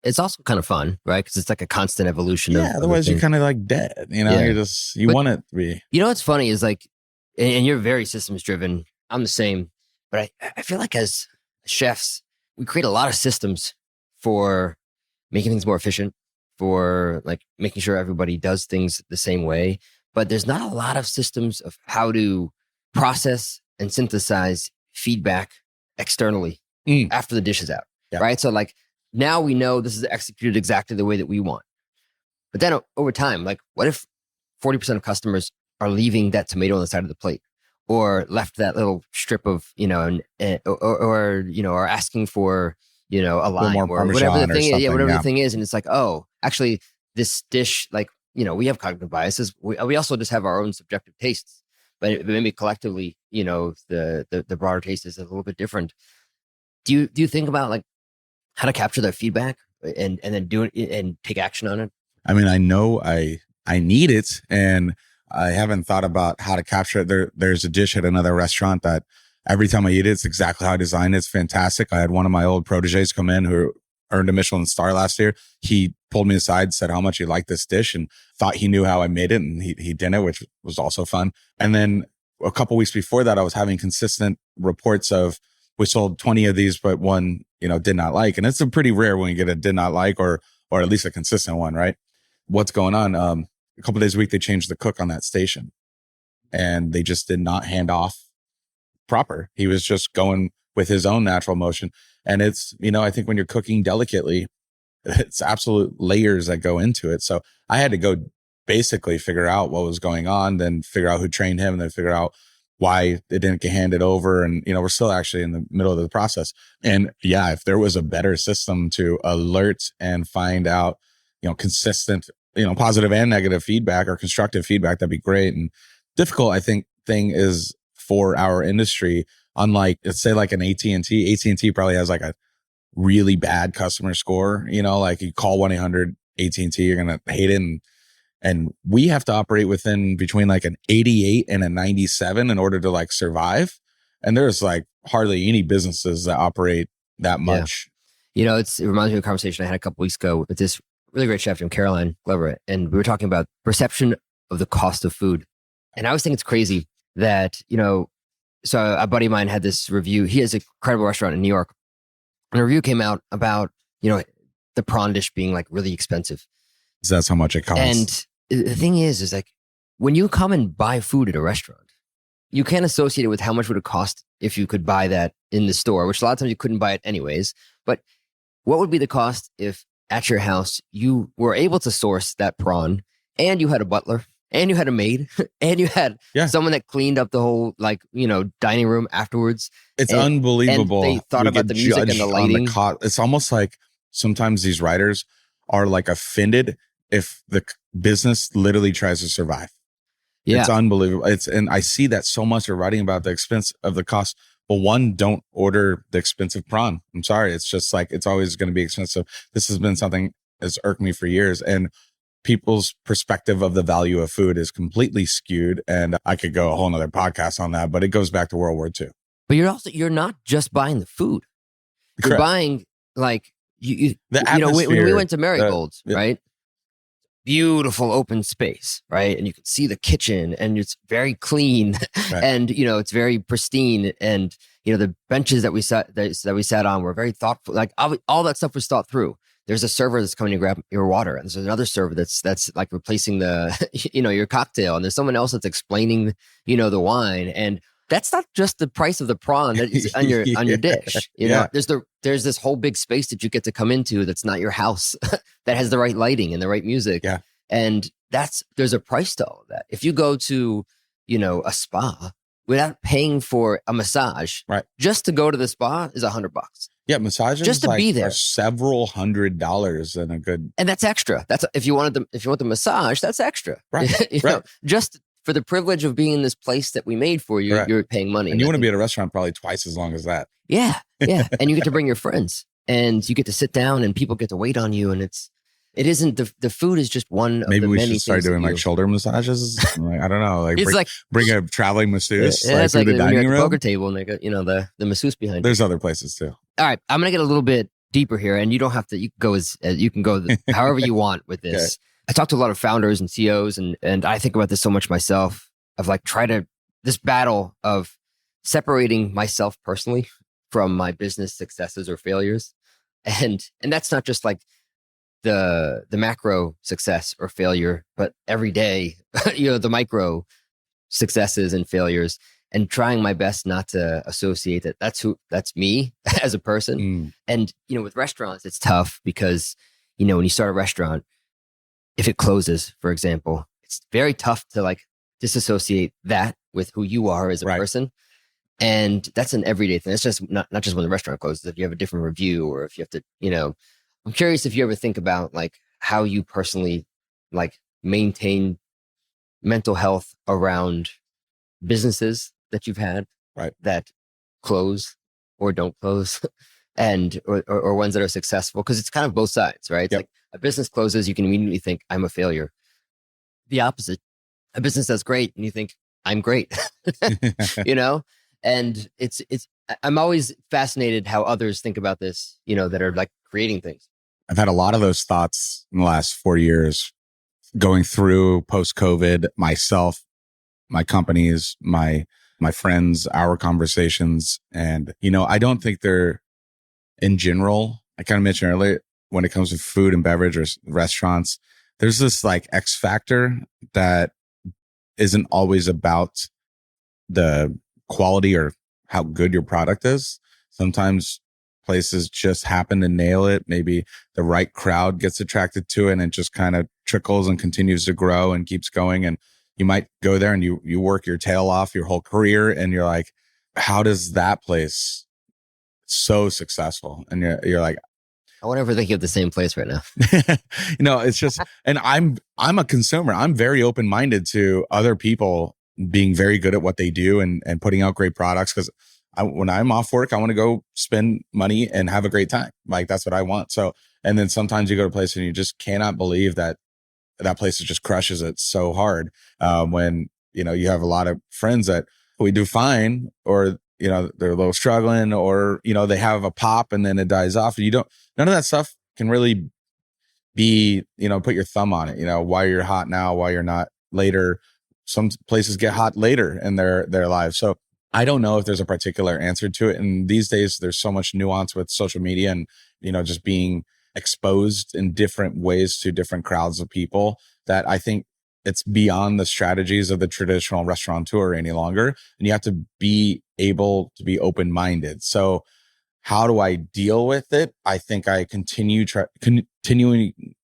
It's also kind of fun, right? Because it's like a constant evolution. Otherwise you're kind of like dead, you want it to be. What's funny is like, and you're very systems driven. I'm the same, but I feel like as chefs, we create a lot of systems for making things more efficient, for like making sure everybody does things the same way. But there's not a lot of systems of how to process and synthesize feedback externally after the dish is out, right? So like, now we know this is executed exactly the way that we want. But then over time, like, what if 40% of customers are leaving that tomato on the side of the plate? or left that little strip of, or asking for, a lime more or whatever the Parmesan or thing is. Yeah, something, whatever yeah. the thing is. And it's like, oh, actually this dish, like, we have cognitive biases. We also just have our own subjective tastes, but maybe collectively, the broader taste is a little bit different. Do you think about like how to capture that feedback and then do it and take action on it? I mean, I know I need it, and I haven't thought about how to capture it. There's a dish at another restaurant that every time I eat it, it's exactly how I designed it. It's fantastic. I had one of my old proteges come in who earned a Michelin star last year. He pulled me aside, said how much he liked this dish and thought he knew how I made it. And he didn't, which was also fun. And then a couple weeks before that, I was having consistent reports of, we sold 20 of these, but one, did not like. And it's a pretty rare when you get a did not like, or at least a consistent one, right? What's going on? A couple of days a week, they changed the cook on that station, and they just did not hand off proper. He was just going with his own natural motion. And it's, I think when you're cooking delicately, it's absolute layers that go into it. So I had to go basically figure out what was going on, then figure out who trained him, and then figure out why it didn't get handed over. And, we're still actually in the middle of the process. And yeah, if there was a better system to alert and find out, consistent, positive and negative feedback or constructive feedback, that'd be great. And difficult, I think, thing is for our industry, unlike, let's say like an AT&T. AT&T probably has like a really bad customer score, like you call 1-800 AT&T, you're going to hate it. And we have to operate within between like an 88 and a 97 in order to like survive. And there's like hardly any businesses that operate that much. Yeah. It reminds me of a conversation I had a couple weeks ago with this really great chef named Caroline Glover. And we were talking about perception of the cost of food. And I always think it's crazy that, so a buddy of mine had this review. He has an incredible restaurant in New York. And a review came out about, the prawn dish being like really expensive. So that's how much it costs. And the thing is like when you come and buy food at a restaurant, you can't associate it with how much would it cost if you could buy that in the store, which a lot of times you couldn't buy it anyways. But what would be the cost if at your house you were able to source that prawn and you had a butler and you had a maid and you had someone that cleaned up the whole dining room afterwards? It's unbelievable. And they thought about the music and the lighting. It's almost like sometimes these writers are like offended if the business literally tries to survive. Yeah. It's unbelievable. And I see that so much. They're writing about the expense of the cost. Well, one, don't order the expensive prawn. I'm sorry. It's just like, it's always going to be expensive. This has been something that's irked me for years. And people's perspective of the value of food is completely skewed. And I could go a whole nother podcast on that, but it goes back to World War II. But you're not just buying the food. You're Correct. Buying like, when we went to Marigold's, right? Beautiful open space, right? And you can see the kitchen and it's very clean right. And, it's very pristine. And, the benches that we sat on were very thoughtful. Like all that stuff was thought through. There's a server that's coming to grab your water. And there's another server that's like replacing the, your cocktail. And there's someone else that's explaining, the wine. And that's not just the price of the prawn that is on your dish. There's this whole big space that you get to come into that's not your house that has the right lighting and the right music. Yeah. And there's a price to all of that. If you go to, a spa without paying for a massage, right? Just to go to the spa is $100. Yeah, massages just to be there are several $100s and a good. And that's extra. That's if you want the massage, that's extra. Right. Just for the privilege of being in this place that we made for you, you're paying money. And you want to be at a restaurant probably twice as long as that. Yeah. Yeah. And you get to bring your friends and you get to sit down and people get to wait on you. And it isn't the food is just one of maybe the we many should start doing like shoulder massages. Like, I don't know. Like bring a traveling masseuse it's through the dining room. Poker table and they got, the masseuse behind There's other places too. All right. I'm going to get a little bit deeper here and you don't have to, you can go however you want with this. Okay. I talk to a lot of founders and CEOs and I think about this so much myself. Of like this battle of separating myself personally from my business successes or failures. And that's not just like the macro success or failure, but every day, the micro successes and failures and trying my best not to associate that. That's me as a person. Mm. And, with restaurants, it's tough because, when you start a restaurant, if it closes, for example, it's very tough to like disassociate that with who you are as a person. And that's an everyday thing. It's just not just when the restaurant closes. If you have a different review, or if you have to, I'm curious if you ever think about like how you personally like maintain mental health around businesses that you've had that close or don't close, and or ones that are successful, because it's kind of both sides, right? It's like a business closes, you can immediately think I'm a failure. The opposite, a business that's great, and you think I'm great, And it's I'm always fascinated how others think about this, that are like creating things. I've had a lot of those thoughts in the last 4 years, going through post-COVID, myself, my companies, my friends, our conversations. And, I don't think they're, in general, I kind of mentioned earlier, when it comes to food and beverage or restaurants, there's this like X factor that isn't always about the quality or how good your product is. Sometimes places just happen to nail it. Maybe the right crowd gets attracted to it, and it just kind of trickles and continues to grow and keeps going. And you might go there and you work your tail off your whole career, and you're like, how does that place so successful? And you're like, I wonder if we're thinking of the same place right now. It's just, and I'm a consumer. I'm very open-minded to other people being very good at what they do and putting out great products. Cause when I'm off work, I want to go spend money and have a great time. Like that's what I want. So, and then sometimes you go to a place and you just cannot believe that place just crushes it so hard. When, you have a lot of friends that we do fine, or, they're a little struggling, or, they have a pop and then it dies off. None of that stuff can really be, put your thumb on it, why you're hot now, why you're not later. Some places get hot later in their lives. So I don't know if there's a particular answer to it. And these days there's so much nuance with social media and, just being exposed in different ways to different crowds of people, that I think it's beyond the strategies of the traditional restaurateur any longer. And you have to be able to be open-minded. So how do I deal with it? I think I continuing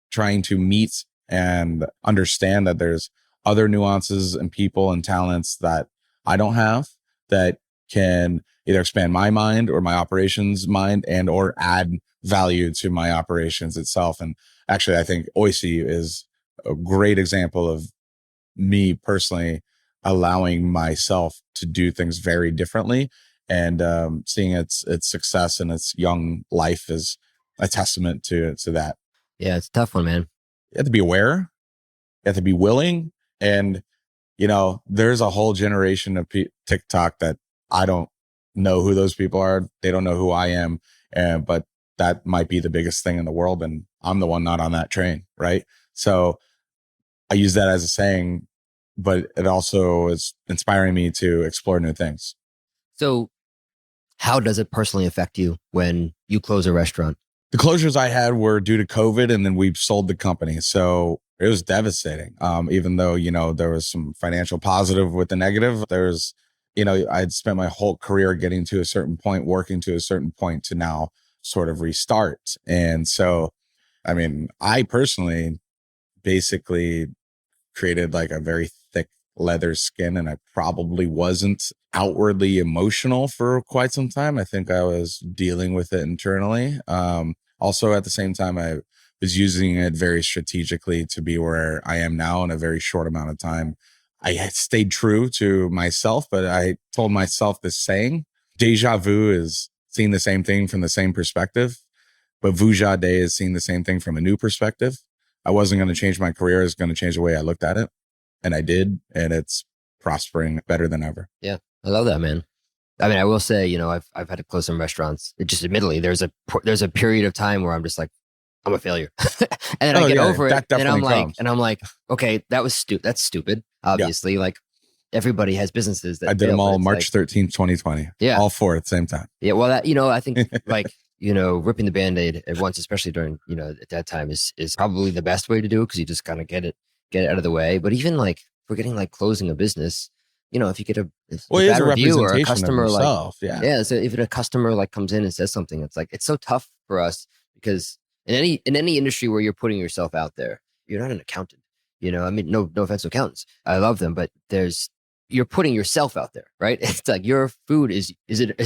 trying to meet and understand that there's other nuances and people and talents that I don't have, that can either expand my mind or my operations mind, and or add value to my operations itself. And actually, I think Oishi is a great example of me personally allowing myself to do things very differently, and seeing its success and its young life is a testament to that. Yeah, it's a tough one, man. You have to be aware. You have to be willing. And, there's a whole generation of TikTok that I don't know who those people are. They don't know who I am. But that might be the biggest thing in the world. And I'm the one not on that train. Right. So I use that as a saying, but it also is inspiring me to explore new things. So how does it personally affect you when you close a restaurant? The closures I had were due to COVID, and then we've sold the company. So it was devastating. Even though, there was some financial positive with the negative, there's, I'd spent my whole career getting to a certain point, working to a certain point to now sort of restart. And so, I personally basically created like a very thick leather skin, and I probably wasn't outwardly emotional for quite some time. I think I was dealing with it internally. Also at the same time, I was using it very strategically to be where I am now in a very short amount of time. I had stayed true to myself, but I told myself this saying: deja vu is seeing the same thing from the same perspective, but vujade is seeing the same thing from a new perspective. I wasn't going to change my career. I was going to change the way I looked at it. And I did. And it's prospering better than ever. Yeah. I love that, man. I will say, I've had to close some restaurants. It just, admittedly, there's a period of time where I'm just like, I'm a failure. And then I get over it. And I'm like, okay, that's stupid. Obviously, like everybody has businesses that I did them all March 13th, 2020. Yeah. All four at the same time. Yeah. Well, that, I think like, ripping the Band-Aid at once, especially during, at that time is probably the best way to do it, because you just kind of get it out of the way. But even like forgetting like closing a business, if you get a bad review or a customer so if a customer like comes in and says something, it's like, it's so tough for us, because in any industry where you're putting yourself out there, you're not an accountant. No offense to accountants, I love them, but there's you're putting yourself out there, right? It's like your food is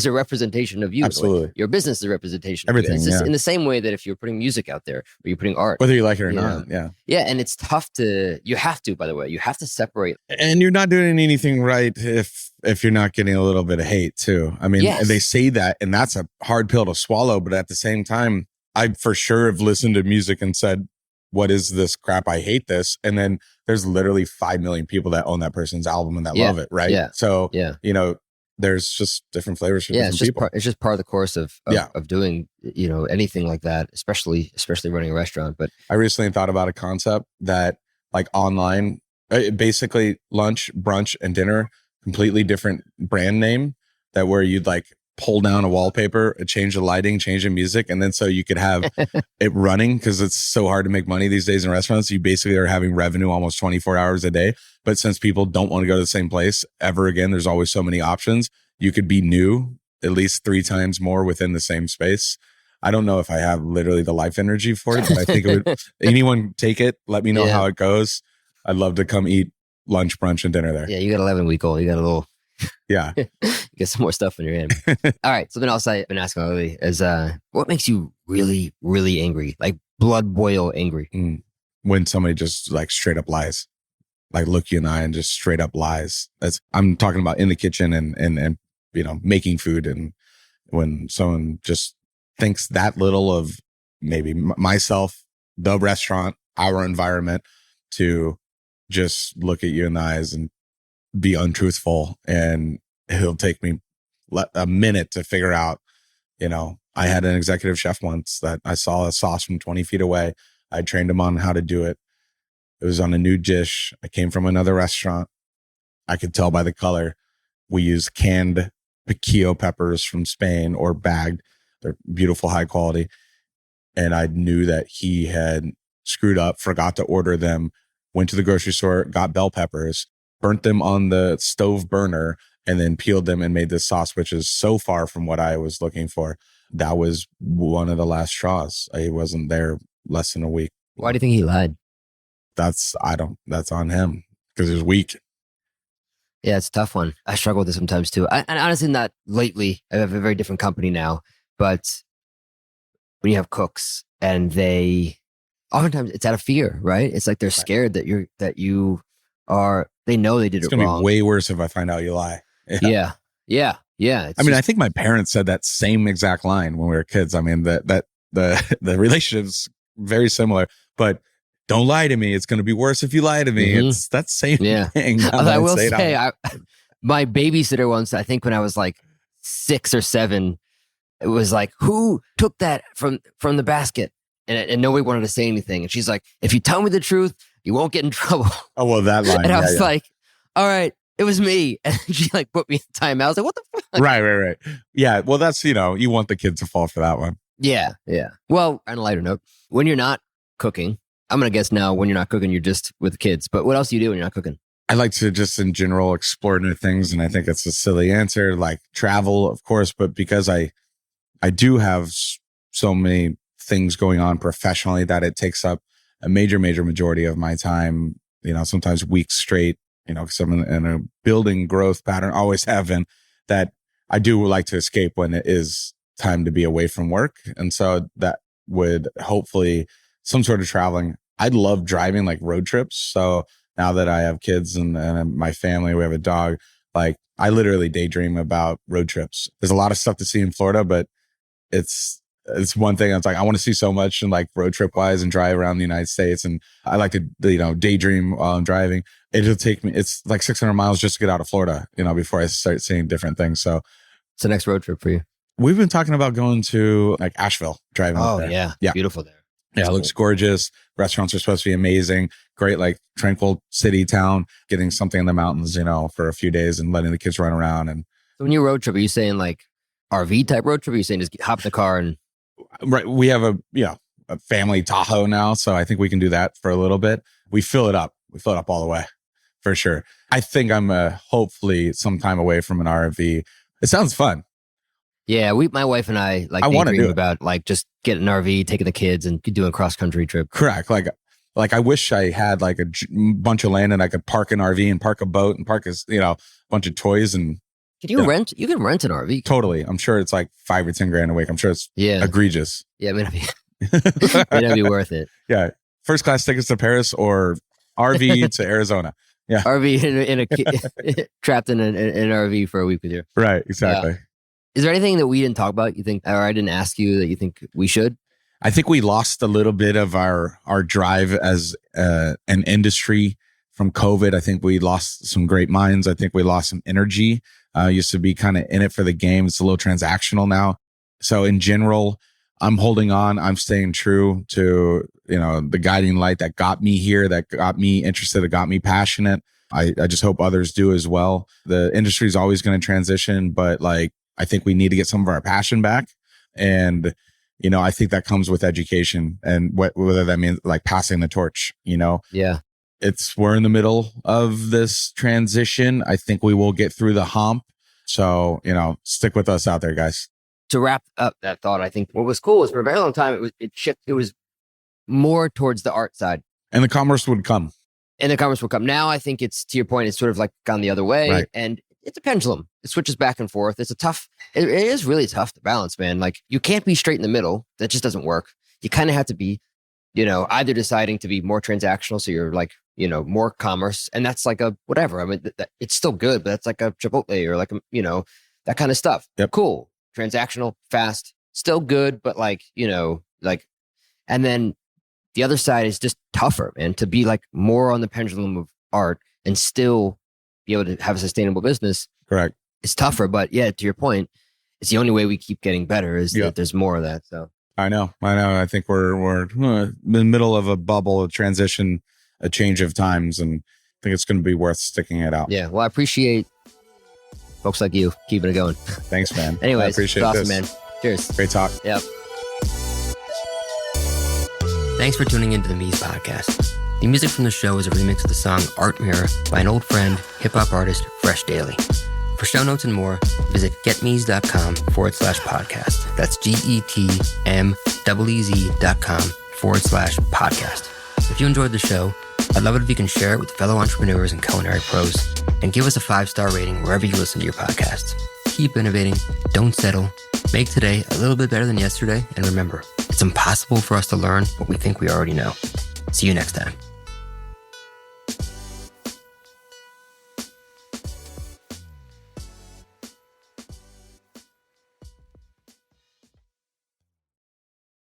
a representation of you. Absolutely. Like your business is a representation Everything, of you. It's just in the same way that if you're putting music out there or you're putting art, whether you like it or you not. know? Yeah. And it's tough you have to separate. And you're not doing anything right if you're not getting a little bit of hate too. I mean, Yes. they say that, and that's a hard pill to swallow. But at the same time, I for sure have listened to music and said, what is this crap? I hate this. And then there's literally 5 million people that own that person's album and that love it. Right. Yeah. So, Yeah. you know, there's just different flavors for different people. It's just part of the course of doing, you know, anything like that, especially running a restaurant. But I recently thought about a concept that like online, basically lunch, brunch, and dinner, completely different brand name, that where you'd like pull down a wallpaper, change the lighting, change the music. And then so you could have it running, because it's so hard to make money these days in restaurants. You basically are having revenue almost 24 hours a day. But since people don't want to go to the same place ever again, there's always so many options. You could be new at least 3 times more within the same space. I don't know if I have literally the life energy for it, but I think it would. Anyone take it? Let me know how it goes. I'd love to come eat lunch, brunch, and dinner there. Yeah, you got 11-week-old. You got a little. Yeah. Get some more stuff in your hand. All right. Something else I've been asking lately is what makes you really, really angry? Like blood boil angry? When somebody just like straight up lies, like look you in the eye and just straight up lies. I'm talking about in the kitchen and you know, making food. And when someone just thinks that little of maybe myself, the restaurant, our environment, to just look at you in the eyes and be untruthful, and it'll take me a minute to figure out, you know, I had an executive chef once that I saw a sauce from 20 feet away. I trained him on how to do it. It was on a new dish. I came from another restaurant. I could tell by the color. We use canned piquillo peppers from Spain, or bagged. They're beautiful, high quality. And I knew that he had screwed up, forgot to order them, went to the grocery store, got bell peppers, burnt them on the stove burner, and then peeled them and made this sauce, which is so far from what I was looking for. That was one of the last straws. I wasn't there less than a week. Why do you think he lied? That's on him, because he was weak. Yeah, it's a tough one. I struggle with this sometimes too. And honestly, not lately. I have a very different company now, but when you have cooks and oftentimes it's out of fear, right? It's like they're scared that they know they did it wrong. It's going to be way worse if I find out you lie. Yeah. I mean, I think my parents said that same exact line when we were kids. I mean, the relationship's very similar, but don't lie to me. It's going to be worse if you lie to me. Mm-hmm. It's that same thing. I will say, my babysitter once, I think when I was like 6 or 7, it was like, who took that from the basket? And nobody wanted to say anything. And she's like, if you tell me the truth, you won't get in trouble. Oh, well, that line. And I was like, all right, it was me. And she like put me in time. I was like, what the fuck? Right. Yeah. Well, that's, you want the kids to fall for that one. Yeah. Well, on a lighter note, when you're not cooking, I'm going to guess now when you're not cooking, you're just with the kids. But what else do you do when you're not cooking? I like to just in general explore new things. And I think it's a silly answer, like travel, of course. But because I do have so many things going on professionally that it takes up a major majority of my time, sometimes weeks straight, because I'm in a building growth pattern, always have been, that I do like to escape when it is time to be away from work. And so that would hopefully some sort of traveling. I'd love driving, like road trips. So now that I have kids and my family, we have a dog, like I literally daydream about road trips. There's a lot of stuff to see in Florida, but it's one thing. It's like, I want to see so much and like road trip wise and drive around the United States. And I like to, daydream while I'm driving. It'll take me, it's like 600 miles just to get out of Florida, before I start seeing different things. So it's the next road trip for you. We've been talking about going to like Asheville, driving. Oh yeah. Beautiful there. Yeah, it looks gorgeous. Restaurants are supposed to be amazing. Great, like tranquil city town, getting something in the mountains, for a few days and letting the kids run around. And so when you road trip, are you saying like RV type road trip? Or are you saying just hop in the car and? Right. We have a family Tahoe now. So I think we can do that for a little bit. We fill it up. We fill it up all the way for sure. I think I'm hopefully some time away from an RV. It sounds fun. Yeah, my wife and I want to do about like just getting an RV, taking the kids and doing a cross country trip. Correct. Like Like, I wish I had like a bunch of land and I could park an RV and park a boat and park a bunch of toys and. Can you rent? You can rent an RV. Totally. I'm sure it's like $5 or $10 a week. I'm sure it's egregious. Yeah, it may not be worth it. Yeah. First class tickets to Paris or RV to Arizona. Yeah. RV in a trapped in an RV for a week with you. Right. Exactly. Yeah. Is there anything that we didn't talk about, you think, or I didn't ask you that you think we should? I think we lost a little bit of our drive as an industry from COVID. I think we lost some great minds. I think we lost some energy. Used to be kind of in it for the game. It's a little transactional now. So in general, I'm holding on. I'm staying true to, the guiding light that got me here, that got me interested, that got me passionate. I just hope others do as well. The industry is always going to transition, but like, I think we need to get some of our passion back. And, I think that comes with education and whether that means like passing the torch, Yeah. We're in the middle of this transition. I think we will get through the hump. So, stick with us out there, guys. To wrap up that thought, I think what was cool is for a very long time, it was more towards the art side. And the commerce would come. Now, I think it's, to your point, it's sort of like gone the other way. Right. And it's a pendulum. It switches back and forth. It is really tough to balance, man. Like, you can't be straight in the middle. That just doesn't work. You kind of have to be, either deciding to be more transactional. So you're like, more commerce. And that's like a whatever. I mean, it's still good, but that's like a Chipotle or like, that kind of stuff. Yep. Cool. Transactional, fast, still good, but like, and then the other side is just tougher, man, to be like more on the pendulum of art and still be able to have a sustainable business. Correct. It's tougher, but yeah, to your point, it's the only way we keep getting better is that there's more of that. So I know. I think we're in the middle of a bubble, a transition, a change of times, and I think it's going to be worth sticking it out. Yeah. Well, I appreciate folks like you keeping it going. Thanks, man. Anyways, I appreciate it's awesome, this. man. Cheers. Great talk. Yep. Thanks for tuning into the Mies podcast. The music from the show is a remix of the song Art Mirror by an old friend, hip-hop artist, Fresh Daily. For show notes and more, visit getmees.com/podcast. That's GETMEEZ.com/podcast. If you enjoyed the show, I'd love it if you can share it with fellow entrepreneurs and culinary pros and give us a 5-star rating wherever you listen to your podcasts. Keep innovating. Don't settle. Make today a little bit better than yesterday. And remember, it's impossible for us to learn what we think we already know. See you next time.